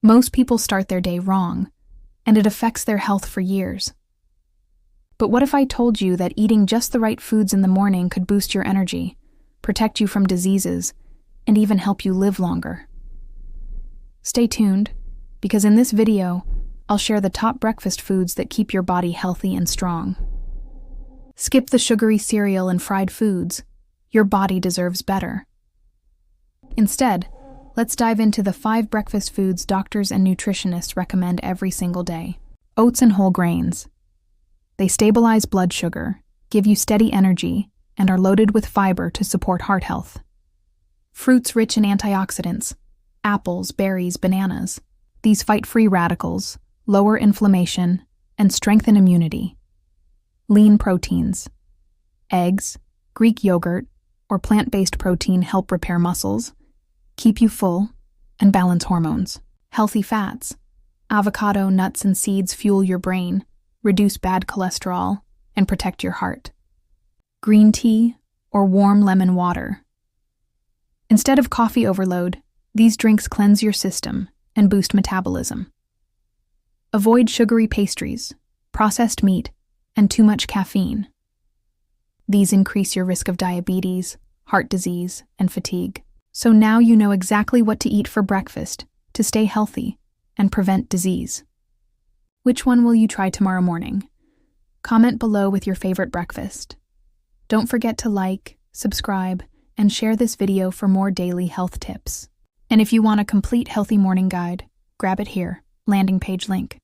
Most people start their day wrong, and it affects their health for years. But what if I told you that eating just the right foods in the morning could boost your energy, protect you from diseases, and even help you live longer? Stay tuned, because in this video, I'll share the top breakfast foods that keep your body healthy and strong. Skip the sugary cereal and fried foods. Your body deserves better. Instead, let's dive into the 5 breakfast foods doctors and nutritionists recommend every single day. Oats and whole grains. They stabilize blood sugar, give you steady energy, and are loaded with fiber to support heart health. Fruits rich in antioxidants. Apples, berries, bananas. These fight free radicals, lower inflammation, and strengthen immunity. Lean proteins. Eggs, Greek yogurt, or plant-based protein help repair muscles, keep you full, and balance hormones. Healthy fats. Avocado, nuts, and seeds fuel your brain, reduce bad cholesterol, and protect your heart. Green tea or warm lemon water. Instead of coffee overload, these drinks cleanse your system and boost metabolism. Avoid sugary pastries, processed meat, and too much caffeine. These increase your risk of diabetes, heart disease, and fatigue. So now you know exactly what to eat for breakfast to stay healthy and prevent disease. Which one will you try tomorrow morning? Comment below with your favorite breakfast. Don't forget to like, subscribe, and share this video for more daily health tips. And if you want a complete healthy morning guide, grab it here, landing page link.